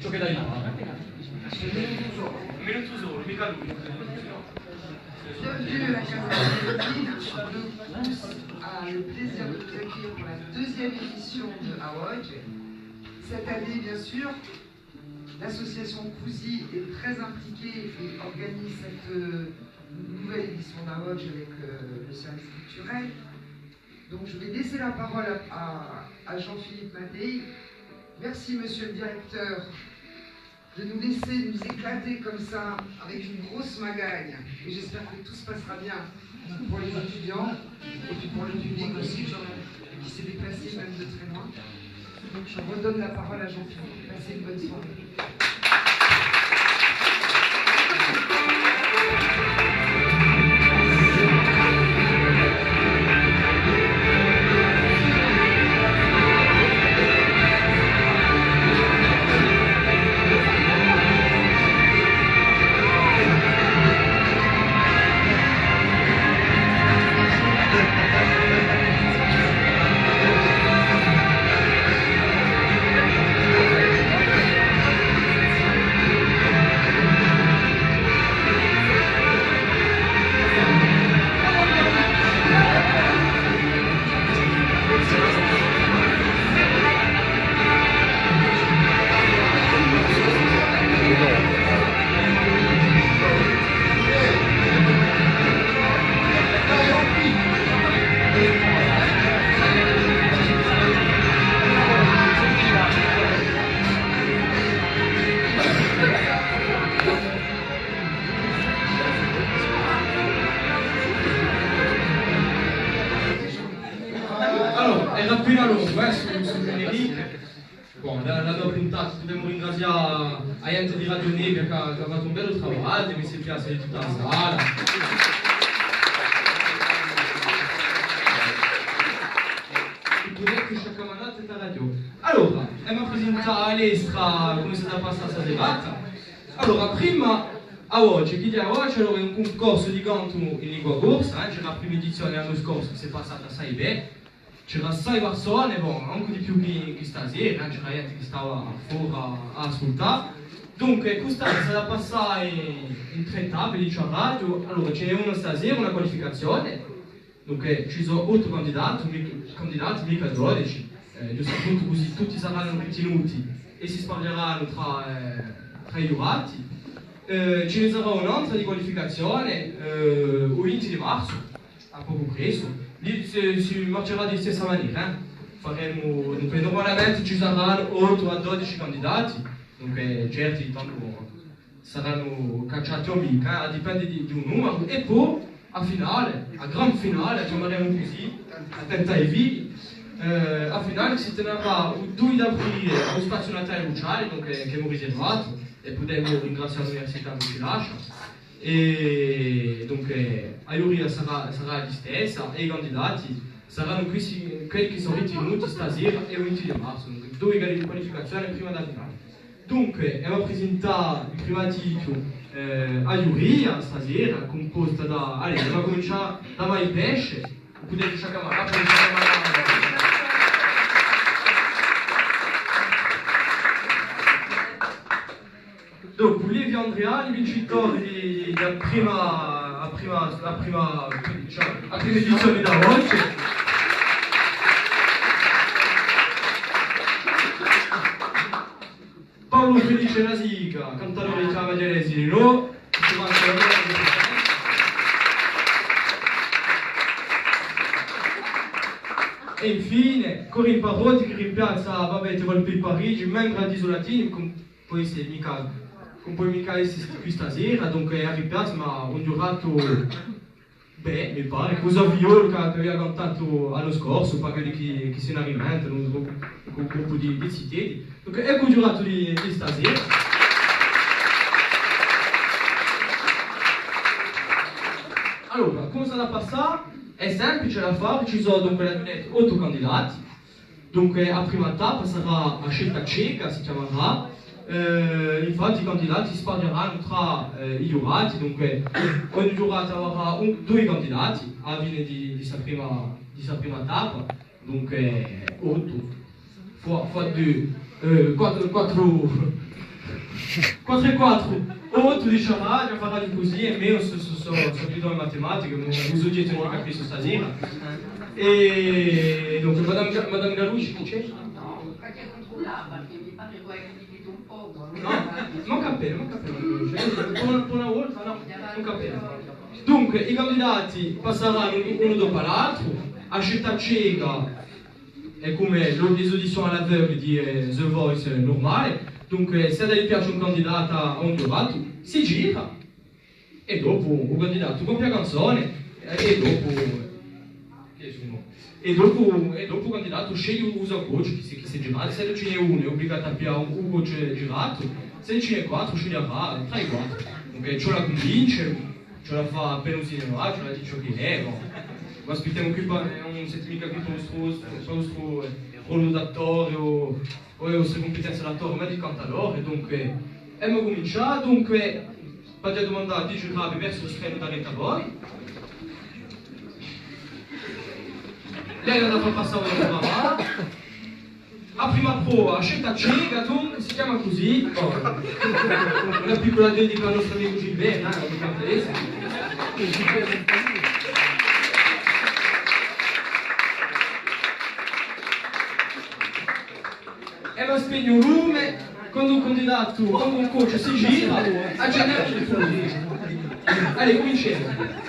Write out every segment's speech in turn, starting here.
ciò che dai là. Un minuto solo, mica lui. Bienvenue à la Casa de a le plaisir de vous accueillir pour la deuxième édition de AWOJ. Cette année, bien sûr, l'association COUSI est très impliquée et organise cette nouvelle édition d'AWOJ avec le service culturel. Donc je vais laisser la parole à Jean-Philippe Mattei. Merci, monsieur le directeur, de nous laisser nous éclater comme ça avec une grosse magagne. Et j'espère que tout se passera bien pour les étudiants et puis pour le public aussi qui s'est déplacé même de très loin. Donc je redonne la parole à Jean-Philippe. Passez une bonne soirée. Era appena lungo sul generico. Bon, la tua puntata dobbiamo ringraziare a gente di Radio Nebbia che ha fatto un bello lavoro, mi si piace di tutta la sala. Il progetto che ci ha mandato è la radio. Allora, abbiamo presentato all'Estra come è stata passata questa serata. Allora, prima a oggi, chi dice oggi, allora è un concorso di canto in lingua corsa, c'era la prima edizione l'anno scorso che si è passata assai bene. C'era 6 persone, bon, anche di più che stasera, c'era gente che stava fuori a ascoltare. Dunque, questa è stata passata in 3 tappe di radio. Allora, c'è una stasera, una qualificazione. Dunque, ci sono 8 candidati, mica 12. Giusto appunto così tutti saranno ritenuti e si spargeranno tra i giurati. Ce ne sarà un'altra di qualificazione il 20 di marzo, a poco presto. Lì si marcerà di stessa maniera. Faremo, dunque, normalmente ci saranno 8 a 12 candidati, dunque certi tanto saranno cacciati o mica, dipende di un numero. E poi a finale, a gran finale, chiameremo così, attenta ai vivi, a finale si terrà il 2 aprile allo spazio Natale Luciani, dunque, che abbiamo riservato, e potremo ringraziare l'università che ci lascia. E dunque la giuria sarà la stessa e i candidati saranno quelli che sono ritenuti stasera e il 20 di marzo, dunque 2 gare di qualificazione prima della finale. Dunque abbiamo presentato il primo titolo a giuria stasera, composta da... Allora, dobbiamo cominciare da Mai Pesce, potete chiamare dopo Livio Andreani, vincitore della prima edizione da oggi. Paolo Felice Nasica, cantatore di Chiama Genesi di No. E infine Corinne Parrotti che rimpiazza Babette Volpi Parigi, membro di Isolatini, poi se mica non puoi mica essere qui stasera, dunque a ripiazza, ma un giurato beh, mi pare, cosa Viol che aveva cantato l'anno scorso, per quelli che se ne alimentano, un gruppo di citati. Dunque ecco il giurato di stasera. Allora, come sarà passato? È semplice da fare, ci sono dunque 8 candidati. Dunque la prima tappa sarà a scelta cieca, si chiamerà. Infatti i candidati spargeranno tra i giurati, dunque ogni giurato avrà 2 candidati alla fine di questa prima tappa, dunque 8 fois 2, 4 4 e 4. Oh, tu dici ah, già parlato così e me sono più in matematica, non uso dietro non capisco stasera. E dunque Madame Galucci chi c'è? No, perché controllava, che mi pare che hai capito un po'. No, non capello. Per una volta no, non capello. Dunque, i candidati passeranno uno dopo l'altro, a scelta cieca è come les auditions à l'aveugle di The Voice normale. Dunque, se gli piace un candidato a un giurato, si gira e dopo un candidato compie la canzone e dopo il candidato sceglie usa il coach che si gira. Se ce n'è uno è obbligato a pigliare un coach girato, se ce n'è 4 sceglierà tra i 4. Dunque, ce la convince, ce la fa appena un cinema, ce la dice che è. Bon. Aspettiamo qui non siete mica qui per il nostro ruolo d'attore o le vostre competenze d'attore, ma di cantautore, dunque abbiamo cominciato, dunque per la domanda di giurare verso lo strano da retta a voi. Lei non fa passare la mamma. A prima prova, a scelta cieca, dunque si chiama così. Oh. Una piccola dedica al nostro amico Gilbert, non capite? E va spegne un lume, quando un candidato, quando un coach si gira, accendiamo il fuoco. Allora, cominciamo.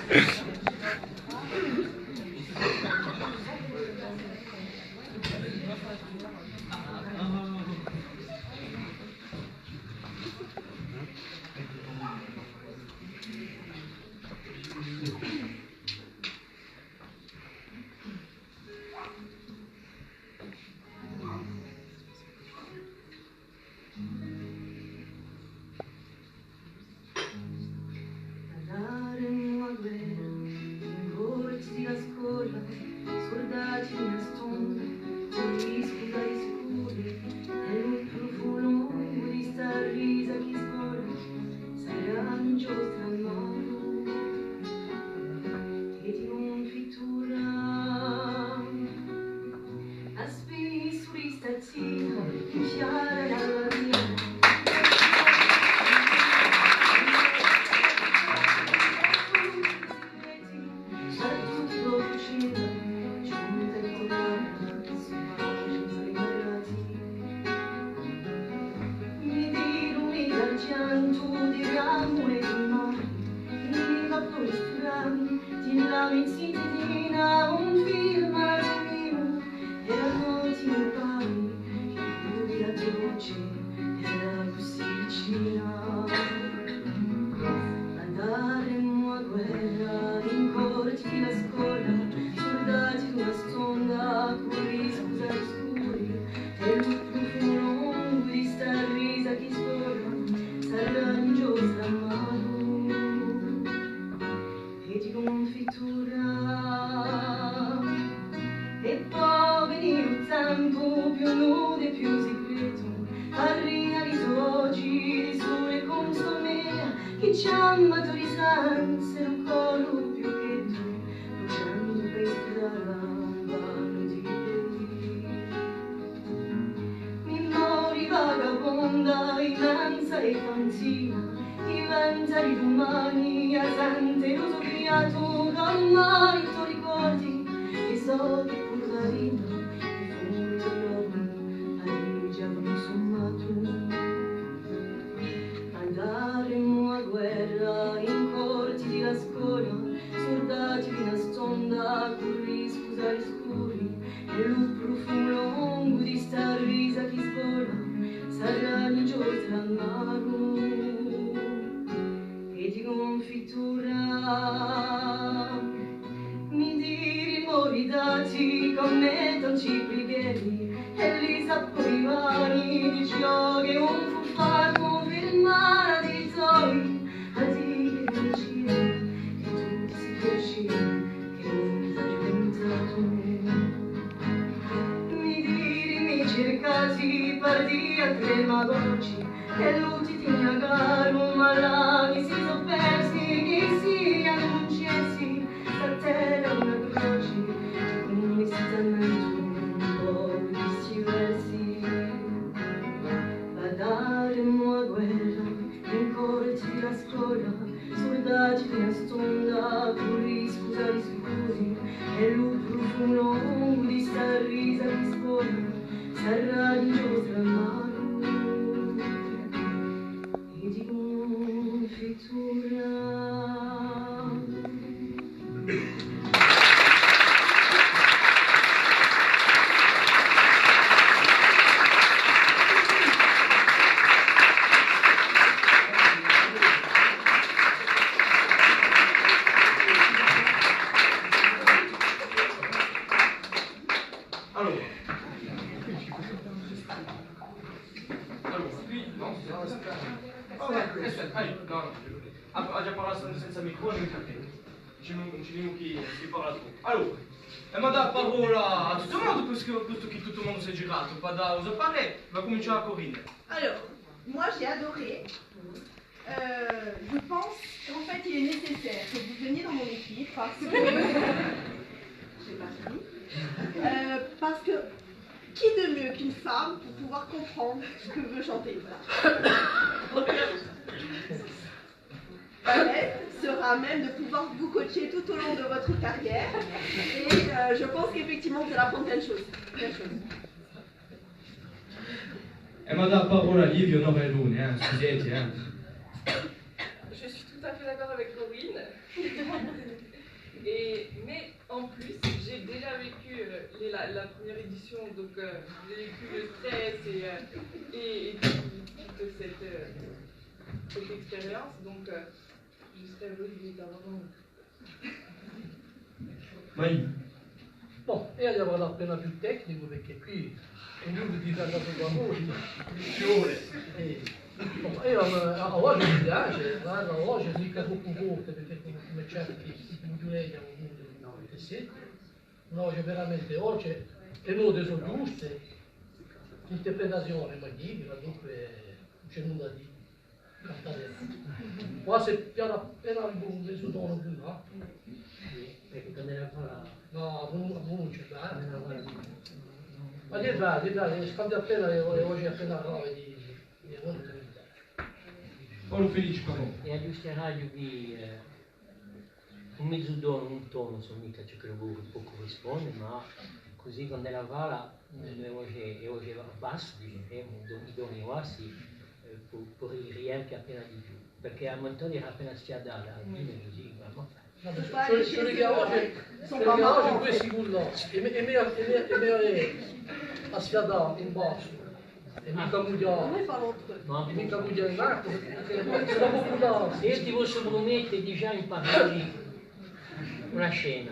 Dare-moi guerra, rincorrerci la scuola, soldati di una stonda, corri scusa di scusi, e lui profumo di sta risa di scuola, sarà di nostra mano, e di confitura. Ha già parlato senza microfono, ci vediamo chi parla troppo. Allora, ma dà parola a tutto il mondo, questo che tutto il mondo si è girato, pas da usa parler, va cominciare a Corinne. Alors, moi j'ai adoré. Je pense qu'en fait il est nécessaire que vous veniez dans mon équipe parce que. J'ai pas fini. Parce que qui de mieux qu'une femme pour pouvoir comprendre ce que veut chanter une femme? Annette sera à même de pouvoir vous coacher tout au long de votre carrière et je pense qu'effectivement vous allez apprendre plein de choses. E ma dà parola a Livio Novelloni, scusate. Je suis tout à fait d'accord avec Corinne. Mais en plus, j'ai déjà vécu la première édition, donc j'ai vécu le stress et toute cette expérience, donc je serais heureuse d'avoir Vai. Bon, io gli avrò appena più tecnico perché qui ognuno ti fa la sua voce. Io oggi mi piace, guarda, oggi mica troppo forte perché come certi inglesi hanno avuto il tessetto. No, veramente oggi le note sono giuste, l'interpretazione è magnifica, dunque non c'è nulla di cantare. Quasi appena un messo tono più, no? No, pronuncia, dai. Ma che dai, scambi appena le voci appena nuove di Paolo Felice, però. E aggiusterai qui un mezzodono, un tono, insomma, mica ciò che può corrispondere, ma così quando la vala, le voci basse, diciamo, i doni bassi, può riempire appena di più, perché a Montoni era appena schiadata, alla fine così, ma Celui che oggi questi cullossi, e me a sfiatare in basso, e mica mugliare, e mica mugliare in acqua, perché sono popolari. se io ti posso promettere di già imparare una scena.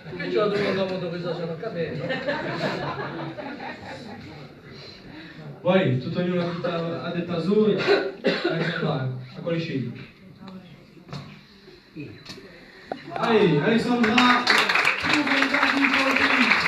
Qui c'è la domanda motorizzazione a capello. Poi tutto ognuno ha detto azzurro, a quale scegli? Alessandra, più vent'anni di Paolo Felice.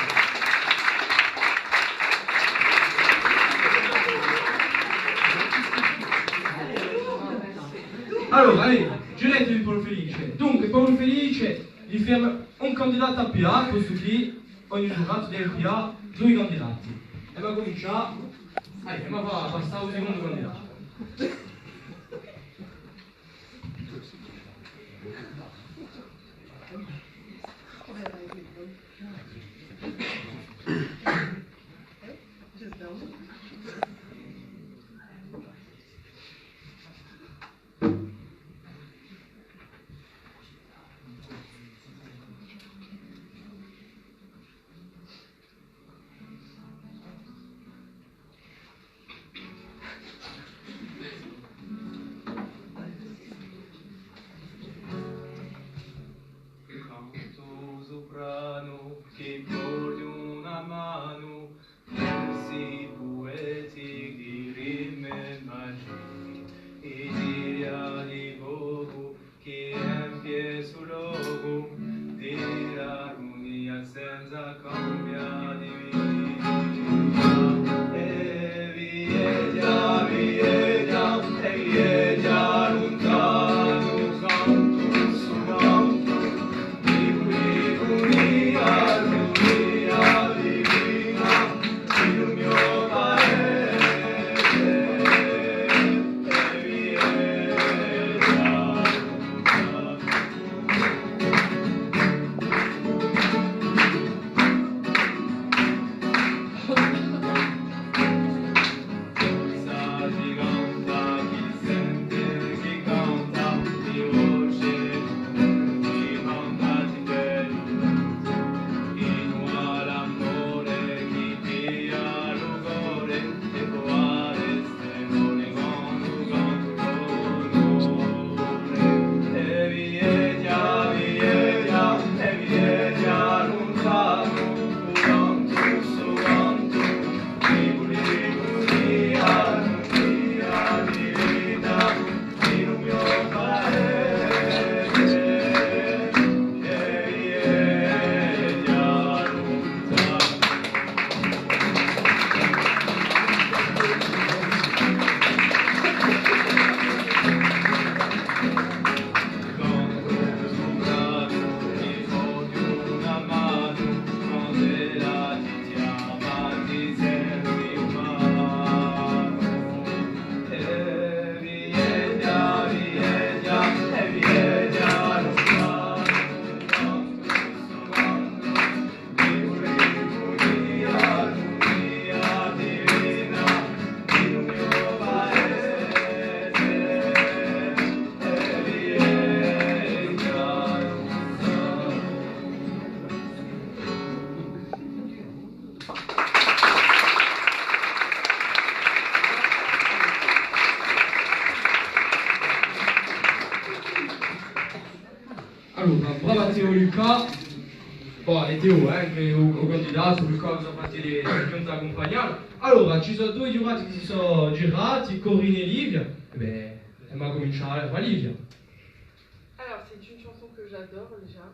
Allora, giretto di Paolo Felice. Dunque, Paolo Felice gli ferma un candidato a PA, questo qui, ogni giurato deve PA, due candidati. E va a cominciare. Ma va, basta un secondo candidato. Che porti una mano, si può bravo a Théo Lucas. Bon, e Théo, o candidato, Lucas a parte di giunta accompagnare. Allora, ci sono due giurati che si sono girati, Corinne et Livia. Beh, on va cominciare par Livia. Alors, c'est une chanson que j'adore déjà.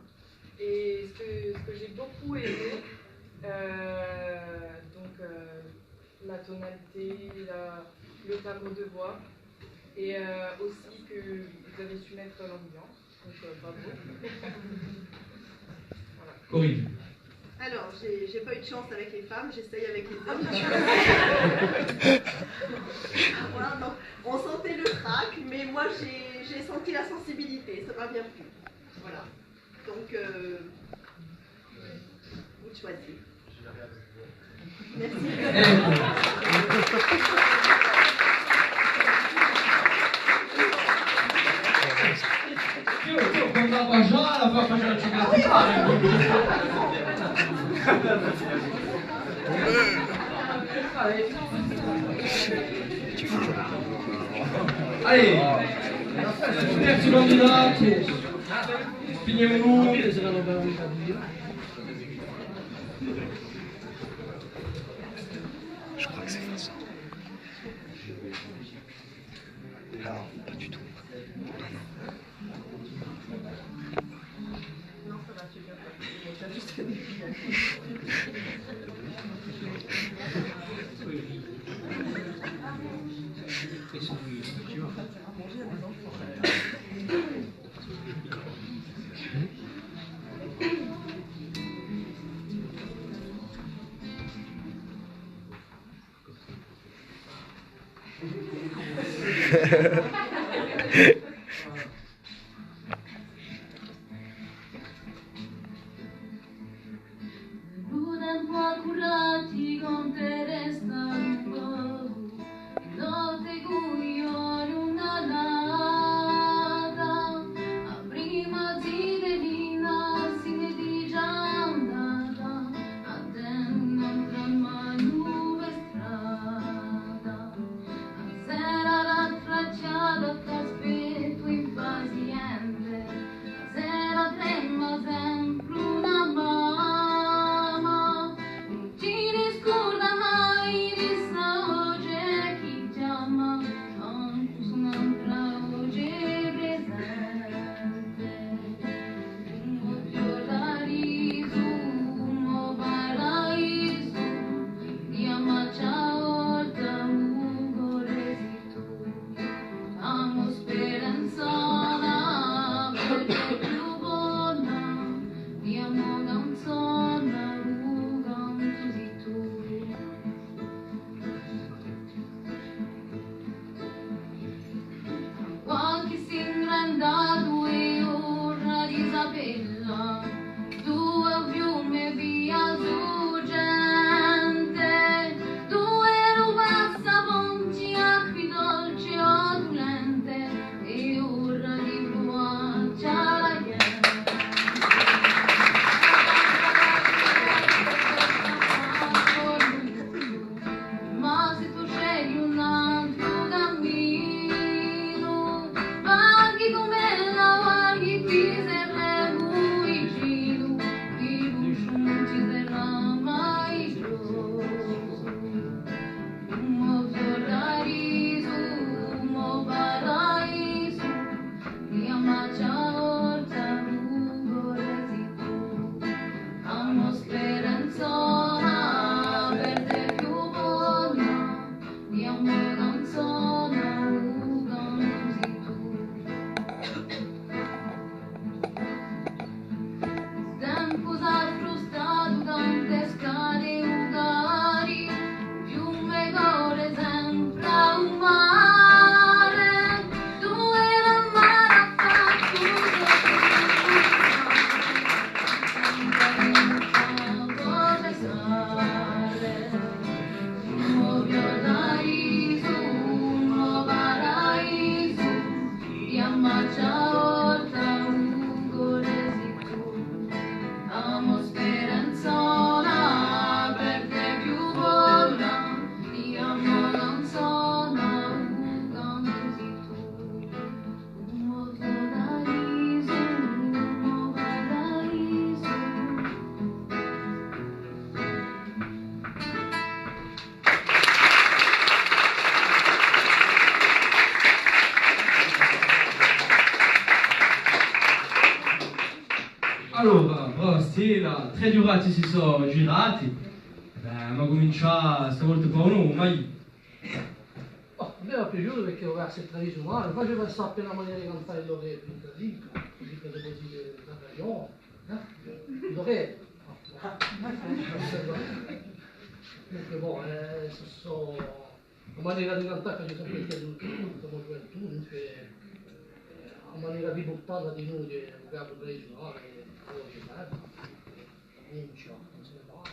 Et ce que j'ai beaucoup aimé, la tonalité, le timbre de voix, et aussi que vous avez su mettre l'ambiance. Donc, bravo. Voilà. Corinne. Alors, j'ai pas eu de chance avec les femmes, j'essaye avec les hommes. Voilà, donc, on sentait le trac, mais moi j'ai senti la sensibilité, ça m'a bien plu. Voilà. Donc, vous choisissez. Merci. Théo, quando andava già, la fa facendo il ciclatore. Allez, terzo candidato, Pignolo. Je crois que c'est Vincent. Alors, pas du tout. Non, ça va, tu viens pas. T'as juste un Budan po' accurati con te restano poco, notte cuio in una data, a prima zidelina si ne di già andata, attendo tra una nuova strada, a sera la tracciata che aspetta. sera, tre giurati si sono girati, ma comincia stavolta con uno, mai. Oh, a me era piaciuto perché lo ragazzo tradizionale, faceva sapere la maniera di cantare Lorè, così per le poesie della ragione, Lorè. Perché poi, so, la maniera di cantare che ci sono piaciuto tutto, come gioventù, dunque, la maniera di buttata di noi, che è un capo tradizionale, voce, non c'è, non se ne parla,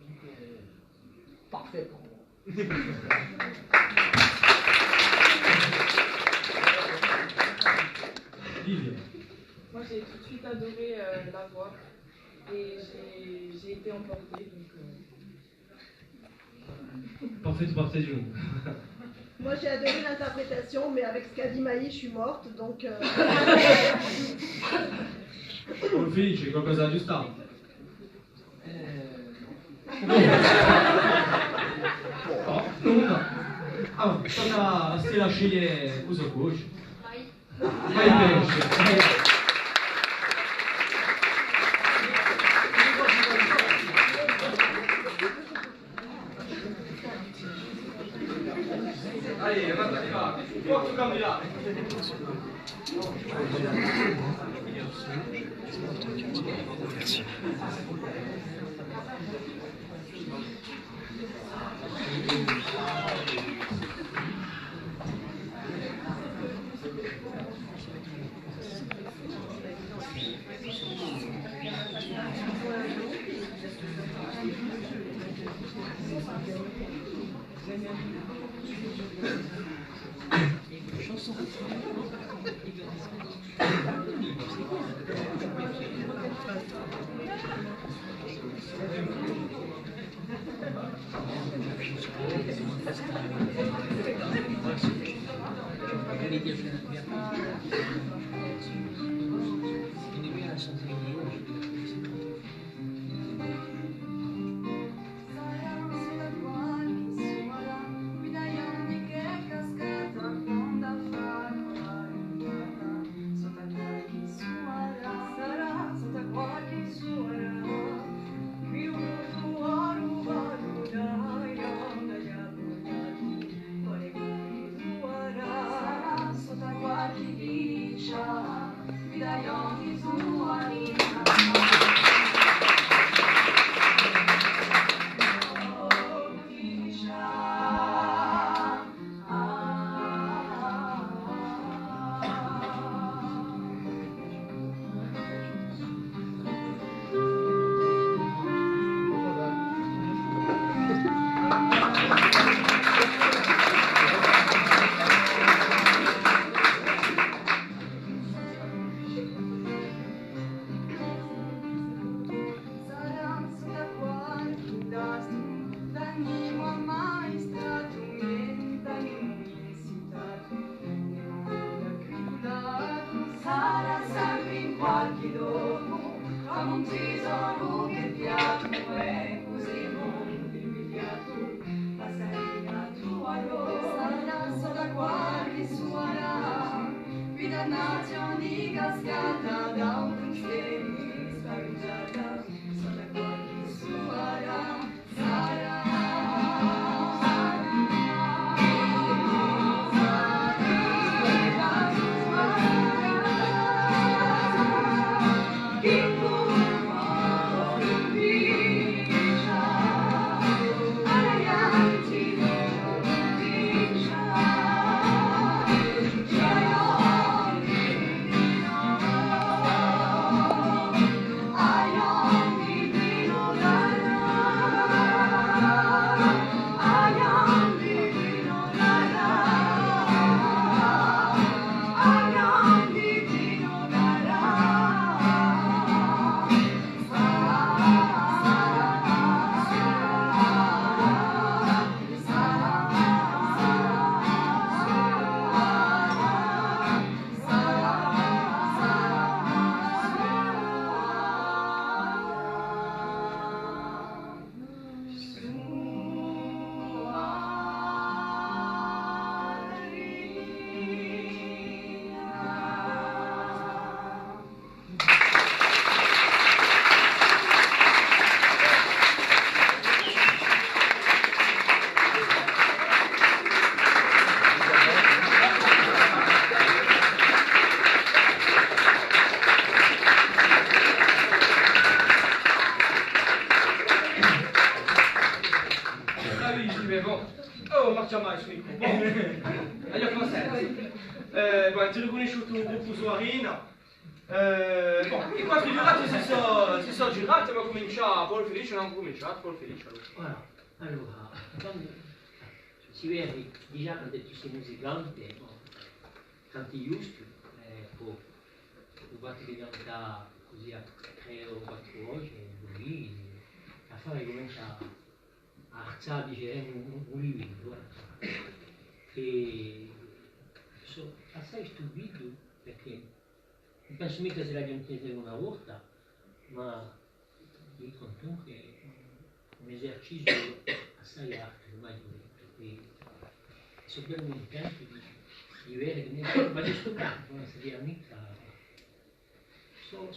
dunque, parfait pour moi. Moi j'ai tout de suite adoré la voix et j'ai été emportée. Donc, Parfait, partez du Moi j'ai adoré l'interprétation, mais avec ce qu'a dit Maï, je suis morte, donc... Buon felice, qualcosa da aggiustare? No. Allora, tocca se la sceglie usa voce. Vai pesce. Allez, guarda di là. Porto candidato. Merci. Sarà sotto qualche suora, qui un suono vado. Bravissime, bon. Oh, marcia mai su Nico. Bon. Allora, come sei? Guarda, ti riconosciuto un gruppo su Arena. Bon, e quattro giornate si sono girate, ma comincia Paul Felice, non cominciato Paul Felice. Allora, quando si vede, diciamo, che tu sei musicante, canti giusti, poi fatti diventare così a 3 o 4 voci, lì, a fare comincia a alzare, un livello. E sono assai stupito perché non penso mica se l'abbiamo intesa una volta, ma mi conto che è un esercizio assai alto, ormai e sono ben contento di vedere che ma di sto campo, non si dire mica. Sono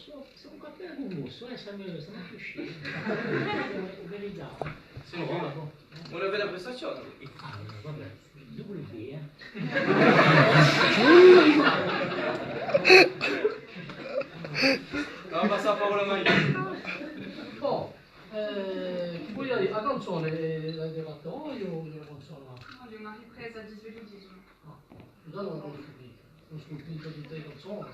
un cappello commosso, stiamo più uscendo. È verità. Una bella prestazione. Vabbè, dopo l'idea. Non passa la parola mai. Oh, chi vuoi dire? La canzone l'hai fatta voi o la canzone? No, di una ripresa di sveludismo. Scusate, non ho scolpito di te canzoni.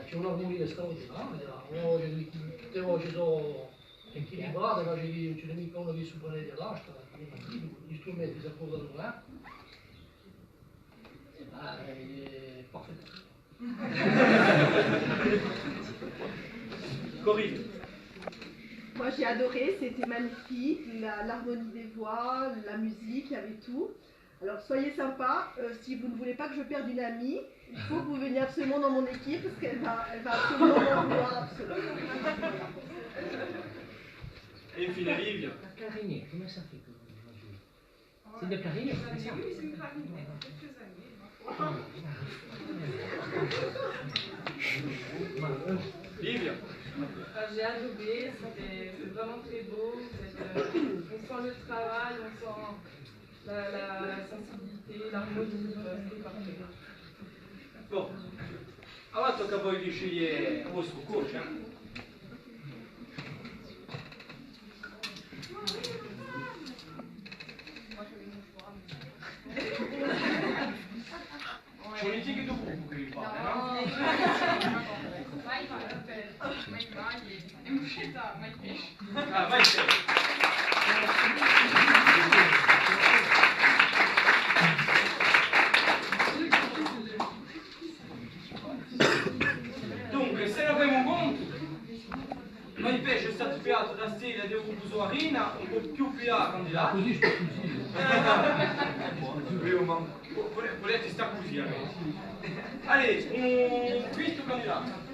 C'è una armonia straordinaria, tutte voci sono equilibrate, non c'è mica uno che suppone dell'altra, gli strumenti si accordano, parfait. Corinne. Moi j'ai adoré, c'était magnifique, l'harmonie des voix, la musique, il y avait tout. Alors soyez sympa, si vous ne voulez pas que je perde une amie, il faut que vous veniez absolument dans mon équipe parce qu'elle va absolument m'en vouloir, absolument. Et infine Livia. La clarinette, comment ça fait que vous jouez? C'est de clarinette, c'est ça? Oui, c'est une clarinette, quelques années. Livia. J'ai adoré, c'était vraiment très beau. On sent le travail, on sent la sensibilité, l'harmonie, c'était parfait. Bon, allora tocca a voi di scegliere il vostro coach. C'è un etichetta gruppo che vi fate, no? È uscita My Fish. Ah, vai te. Dunque, se ne abbiamo conto, My Fish è stato creato da stile di Uso Arena, un po' più candidato. Così sto così. Volete sta così, ragazzi. Allez, un quinto candidato.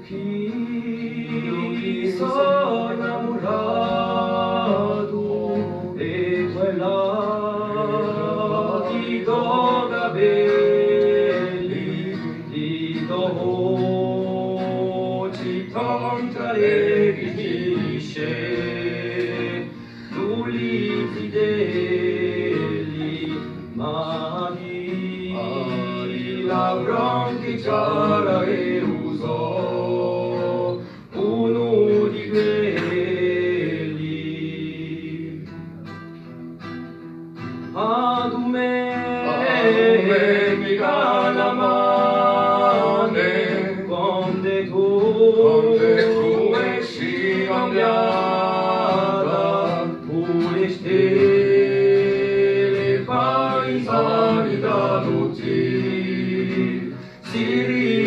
Chi sono innamorato e quella ti do capelli, ti do voci contra le finisce, tu li fideli, ma di la bronchi cara e usò uno di quelli. Ad un me mi cala mane quando tu esci cambiata pure stelle paesani da tutti si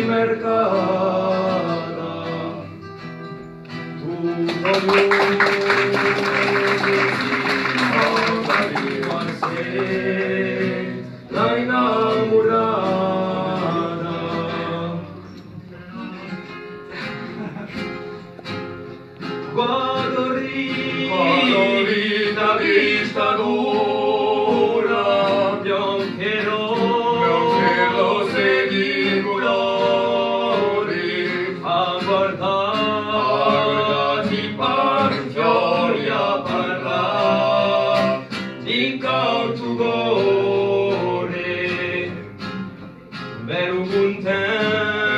la innamorata. Quando rida vista dura, piangerò se di colori a guardarti parzioni a parlare di cautugore, vero contento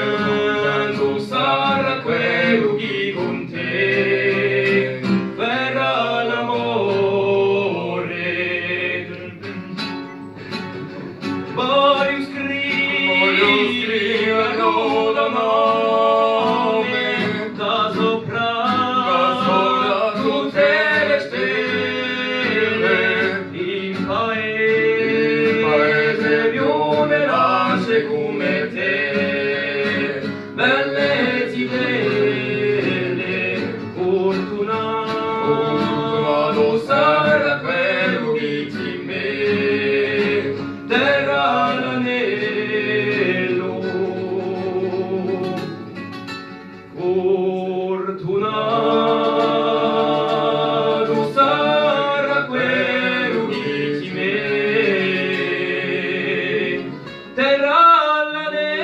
sarà quello che con te verrà l'amore. Voglio scriverlo da nome, da sopra tutte le stelle, in paese più verace come te, belle zibelle, fortunato sarà quello che ti metterà l'anello. Fortunato sarà quello che ti metterà l'anello.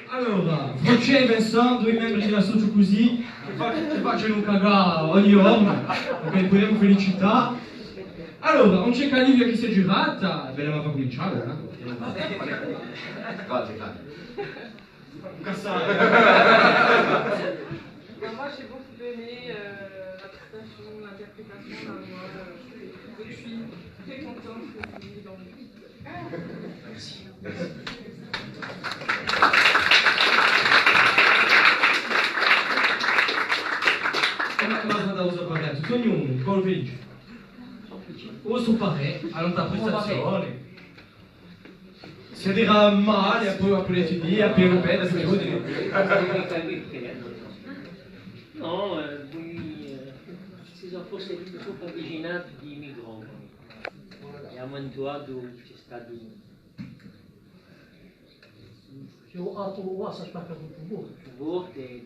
Allora, Froce e Vincent, due membri della Socio Così, che facciano un cagà ogni giorno, ok, vogliamo felicità. Allora, non c'è Calivia che si è girata, bene ma fa cominciare, eh? Cassare. Moi j'ai beaucoup aimé la prestation, l'interprétation d'un moi. Je suis très contente que vous ayez dans l'équipe. Merci. Ma da uso parlare, tutto ognuno, col felice. Uso pare all'interpretazione. Si dirà male, e poi l'etudiare, e poi ripetere, se vuoi dire. No, si sono forse troppo avvicinati di microfoni. Abbiamo entrato, c'è stato... Io alto uguale spacca tutto un po'. Volte,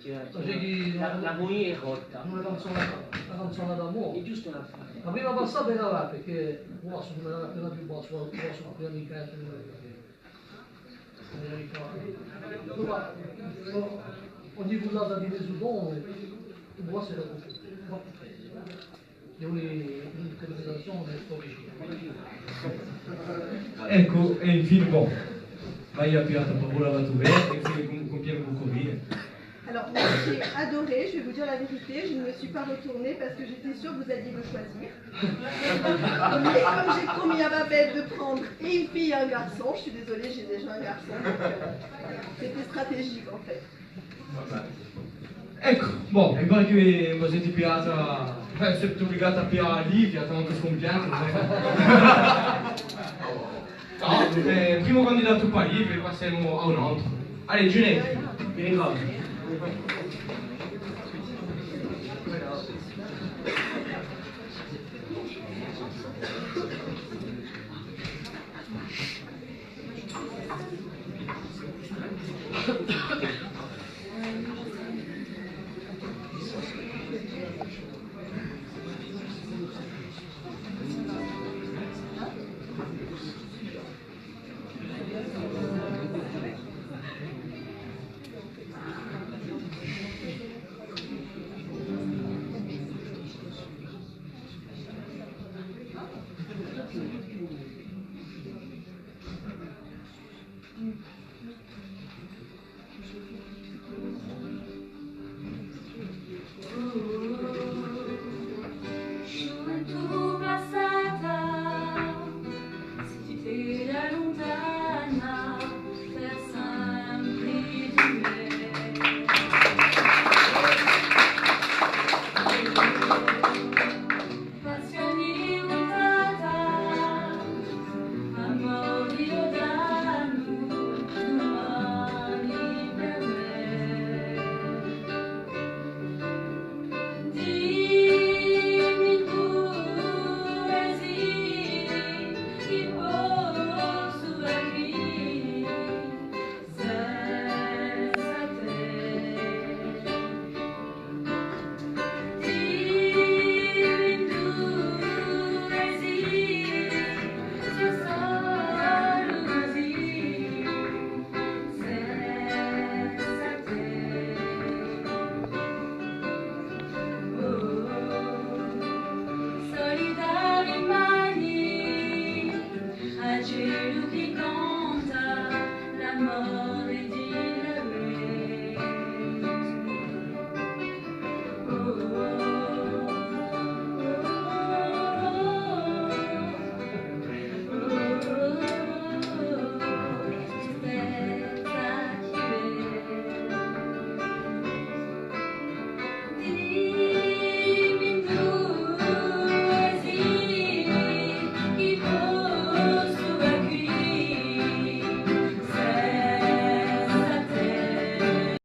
la moglie è rotta. Una canzone d'amore. È giusto una fare. La prima passata era là perché uguale era appena più basso, prima di cazzo. Ogni puntata di Mesudone, uguale era tutto. Io l'interpretazione è vicino. Ecco, e infine, bon, vai a pirata pour vous la retrouver, et puis combien vous courir. Alors, moi j'ai adoré, je vais vous dire la vérité, je ne me suis pas retournée parce que j'étais sûre que vous alliez me choisir. Mais comme j'ai promis à Babette de prendre et une fille et un garçon, je suis désolée, j'ai déjà un garçon. C'était stratégique en fait. Ecco, bon, e pare che voi siete pirata, siete obbligati a pirare Livia, tanto scompiante. No, primo candidato qua Livia, passiamo a un altro. Allez, Giunetti, vi ringrazio.